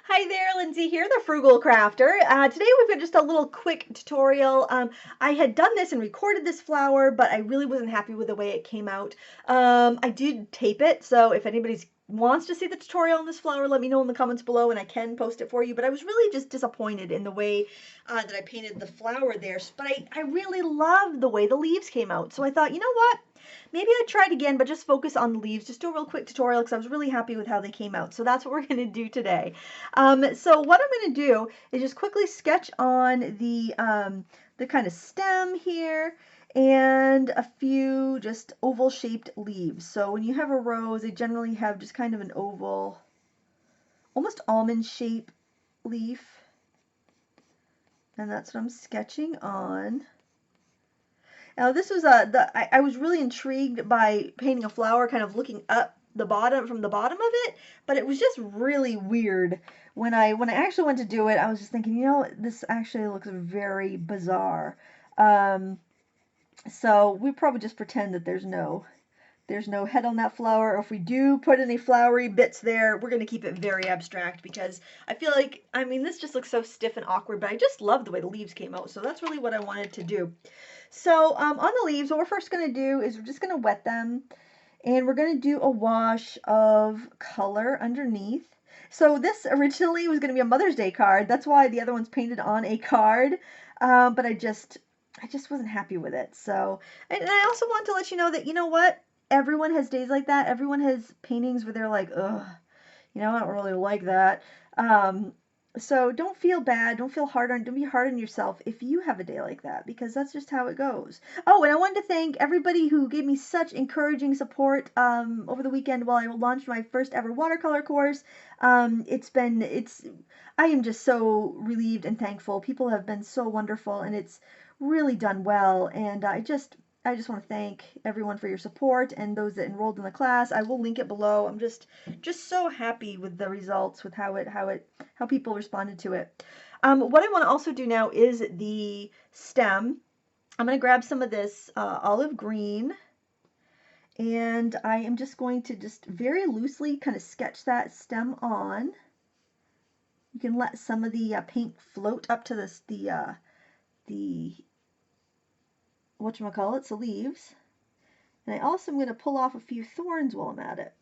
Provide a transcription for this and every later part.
Hi there, Lindsay here, the Frugal Crafter. Today we've got just a little quick tutorial. I had done this and recorded this flower, but I really wasn't happy with the way it came out. I did tape it, so if anybody wants to see the tutorial on this flower, let me know in the comments below and I can post it for you. But I was really just disappointed in the way that I painted the flower there. But I really loved the way the leaves came out. So I thought, you know what? Maybe I'd try it again, but just focus on the leaves. Just do a real quick tutorial because I was really happy with how they came out. So that's what we're going to do today. So what I'm going to do is just quickly sketch on the kind of stem here and a few just oval shaped leaves. So when you have a rose, they generally have just kind of an oval, almost almond shape leaf. And that's what I'm sketching on. Now this was I was really intrigued by painting a flower kind of looking up the bottom from the bottom of it, but it was just really weird when I actually went to do it. I was just thinking, you know, this actually looks very bizarre. Um, so we probably just pretend that there's no head on that flower, or if we do put any flowery bits there, we're going to keep it very abstract because I feel like, I mean, this just looks so stiff and awkward, but I just love the way the leaves came out, so that's really what I wanted to do. So on the leaves, what we're first going to do is we're just going to wet them, and we're going to do a wash of color underneath. So this originally was going to be a Mother's Day card. That's why the other one's painted on a card, but I just wasn't happy with it. So, and I also want to let you know that, you know what? Everyone has days like that. Everyone has paintings where they're like, ugh, you know, I don't really like that. Um, so don't feel bad. Don't be hard on yourself if you have a day like that, because that's just how it goes. Oh, and I wanted to thank everybody who gave me such encouraging support over the weekend while I launched my first ever watercolor course. I am just so relieved and thankful. People have been so wonderful, and it's really done well. And I just want to thank everyone for your support and those that enrolled in the class. I will link it below. I'm just so happy with the results, with how people responded to it. What I want to also do now is the stem. I'm going to grab some of this olive green, and I am just going to just very loosely kind of sketch that stem on. You can let some of the paint float up to the whatchamacallits, the leaves. And I also am going to pull off a few thorns while I'm at it.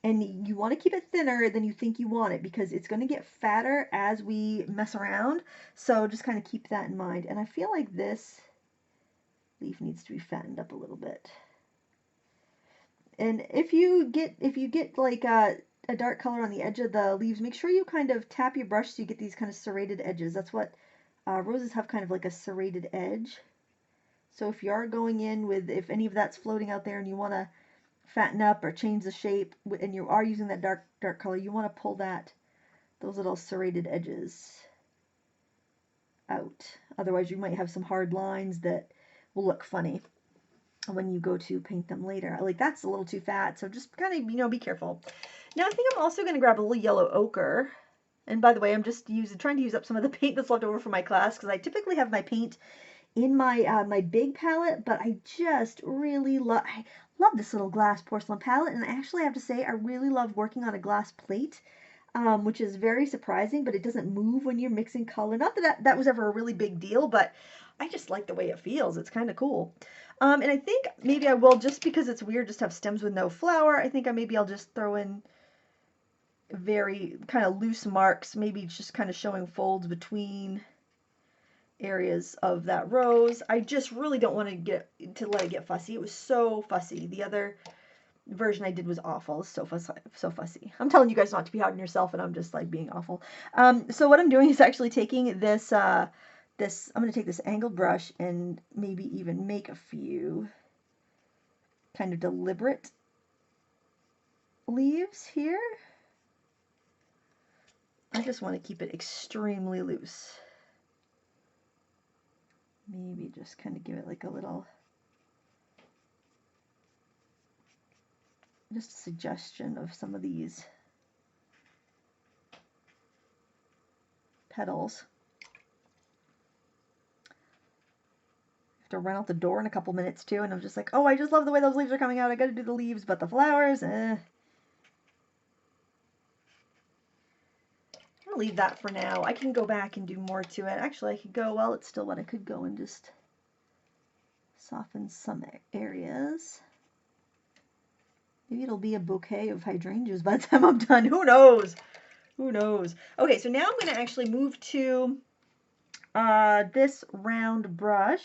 And you want to keep it thinner than you think you want it because it's going to get fatter as we mess around. So just kind of keep that in mind. And I feel like this leaf needs to be fattened up a little bit. And if you get like a dark color on the edge of the leaves, make sure you kind of tap your brush so you get these kind of serrated edges. That's what roses have, kind of like a serrated edge. So if you are going in with, if any of that's floating out there and you want to fatten up or change the shape, and you are using that dark color, you want to pull those little serrated edges out. Otherwise you might have some hard lines that will look funny when you go to paint them later. Like that's a little too fat, so just kind of, you know, be careful. Now I think I'm also going to grab a little yellow ochre. And by the way, I'm just trying to use up some of the paint that's left over from my class, because I typically have my paint in my big palette, but I just really love this little glass porcelain palette, and I actually have to say I really love working on a glass plate, which is very surprising, but it doesn't move when you're mixing color. Not that was ever a really big deal, but I just like the way it feels. It's kind of cool. And I think maybe I will, just because it's weird just to have stems with no flower, I think maybe I'll just throw in very kind of loose marks, maybe just kind of showing folds between areas of that rose. I just really don't want to let it get fussy. It was so fussy. The other version I did was awful. It's so fussy. I'm telling you guys not to be hard on yourself, and I'm just like being awful. So what I'm doing is actually taking this I'm going to take this angled brush and maybe even make a few kind of deliberate leaves here. I just want to keep it extremely loose. Maybe just kind of give it like a little, just a suggestion of some of these petals. to run out the door in a couple minutes too, and I'm just like, oh, I just love the way those leaves are coming out. I got to do the leaves, but the flowers, eh. I'll leave that for now. I can go back and do more to it. Actually, I could go, well, it's still what I could go and just soften some areas. Maybe it'll be a bouquet of hydrangeas by the time I'm done. Who knows? Who knows? Okay, so now I'm going to actually move to this round brush.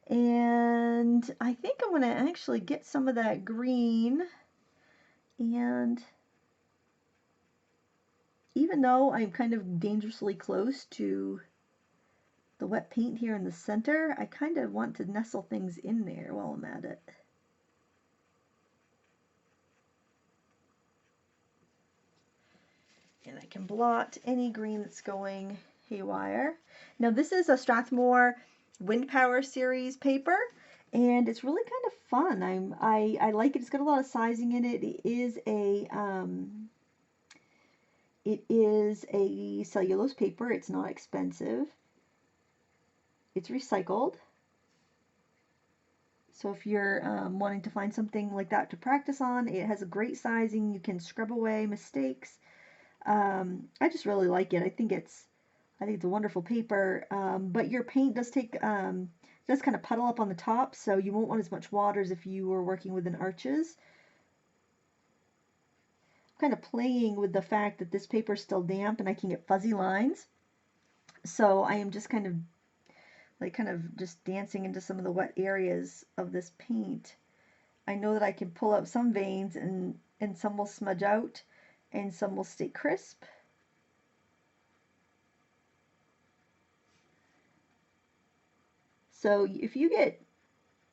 And I think I'm going to actually get some of that green. And even though I'm kind of dangerously close to the wet paint here in the center, I kind of want to nestle things in there while I'm at it. And I can blot any green that's going haywire. Now this is a Strathmore Wind Power Series paper, and it's really kind of fun. I like it. It's got a lot of sizing in it. It is a cellulose paper. It's not expensive. It's recycled. So if you're wanting to find something like that to practice on, it has a great sizing. You can scrub away mistakes. I just really like it. I think it's a wonderful paper. But your paint does does kind of puddle up on the top, so you won't want as much water as if you were working within arches. I'm kind of playing with the fact that this paper is still damp and I can get fuzzy lines. So I am just kind of just dancing into some of the wet areas of this paint. I know that I can pull out some veins and some will smudge out and some will stay crisp. So if you get,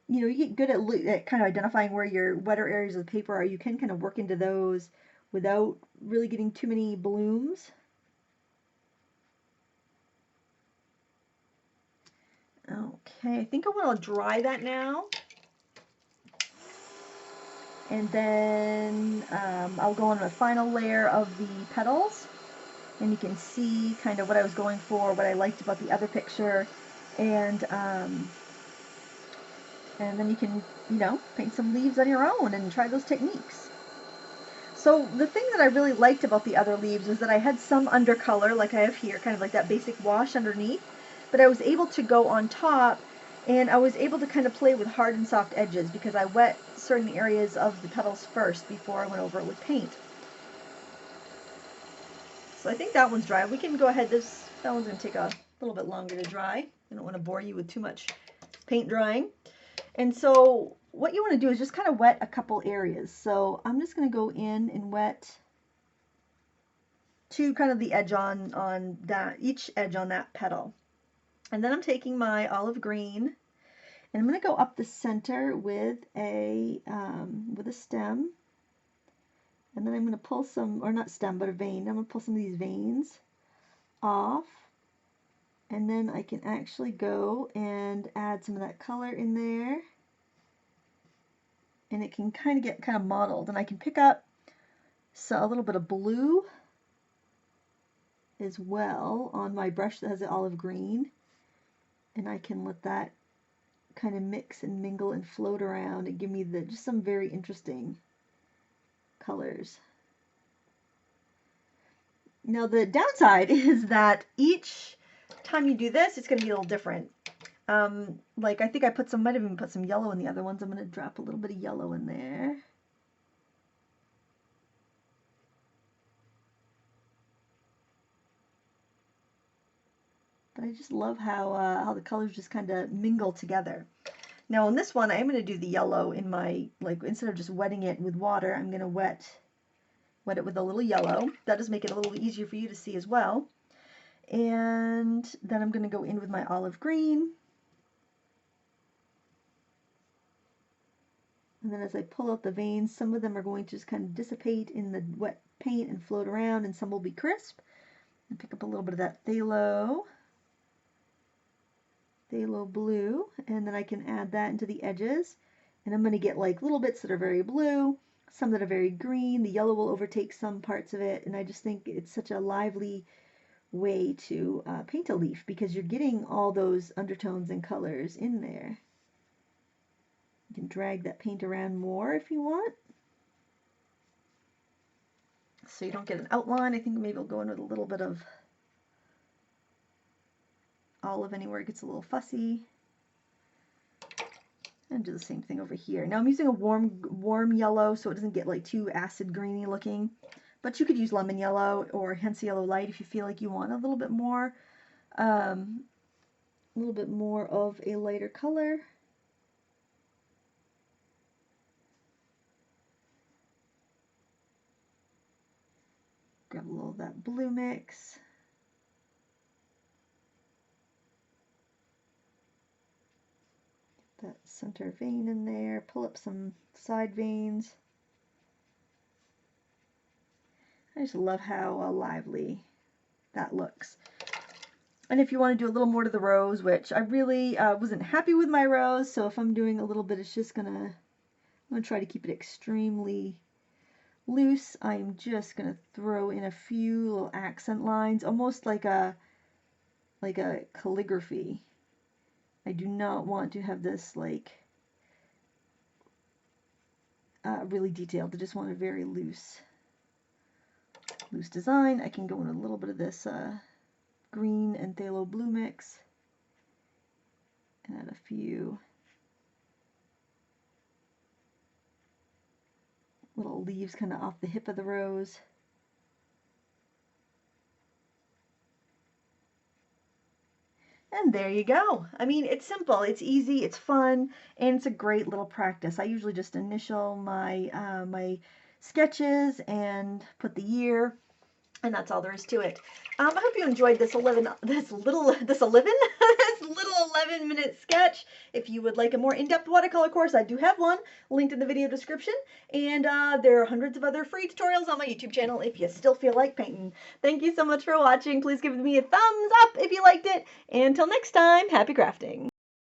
you get good at kind of identifying where your wetter areas of the paper are, you can kind of work into those without really getting too many blooms. Okay, I think I want to dry that now. And then I'll go on a final layer of the petals. And you can see kind of what I was going for, what I liked about the other picture. And then you can, paint some leaves on your own and try those techniques. So the thing that I really liked about the other leaves is that I had some undercolor, like I have here, kind of like that basic wash underneath. But I was able to go on top, and I was able to kind of play with hard and soft edges because I wet certain areas of the petals first before I went over it with paint. So I think that one's dry. We can go ahead. That one's going to take a little bit longer to dry. I don't want to bore you with too much paint drying. And so what you want to do is just kind of wet a couple areas. So I'm just going to go in and wet to kind of the edge on that, each edge on that petal. And then I'm taking my olive green and I'm going to go up the center with a stem. And then I'm going to pull some, or not stem, but a vein. I'm going to pull some of these veins off. And then I can actually go and add some of that color in there. And it can kind of get kind of mottled. And I can pick up a little bit of blue as well on my brush that has the olive green. And I can let that kind of mix and mingle and float around and give me just some very interesting colors. Now the downside is that each time you do this, it's going to be a little different. Like I think I might have even put some yellow in the other ones. I'm going to drop a little bit of yellow in there. But I just love how the colors just kind of mingle together. Now on this one, I'm going to do the yellow in my, instead of just wetting it with water, I'm going to wet it with a little yellow. That does make it a little easier for you to see as well. And then I'm going to go in with my olive green. And then as I pull out the veins, some of them are going to just kind of dissipate in the wet paint and float around, and some will be crisp. And pick up a little bit of that phthalo blue, and then I can add that into the edges. And I'm going to get like little bits that are very blue, some that are very green. The yellow will overtake some parts of it, and I just think it's such a lively way to paint a leaf because you're getting all those undertones and colors in there. You can drag that paint around more if you want, so you don't get an outline. I think maybe I'll go in with a little bit of olive anywhere it gets a little fussy. And do the same thing over here. Now I'm using a warm yellow so it doesn't get like too acid greeny looking. But you could use lemon yellow or Hansa yellow light if you feel like you want a little bit more of a lighter color. Grab a little of that blue mix. That center vein in there, pull up some side veins. I just love how lively that looks. And if you want to do a little more to the rose, which I really wasn't happy with my rose, so if I'm doing a little bit, it's just I'm gonna try to keep it extremely loose. I'm just gonna throw in a few little accent lines, almost like a calligraphy. I do not want to have this like really detailed. I just want a very loose design. I can go in a little bit of this green and phthalo blue mix and add a few little leaves kind of off the hip of the rose. And there you go. I mean, it's simple, it's easy, it's fun, and it's a great little practice. I usually just initial my my sketches and put the year, and that's all there is to it. I hope you enjoyed this little 11-minute sketch. If you would like a more in-depth watercolor course, I do have one linked in the video description, and there are hundreds of other free tutorials on my YouTube channel if you still feel like painting. Thank you so much for watching. Please give me a thumbs up if you liked it, and until next time, happy crafting.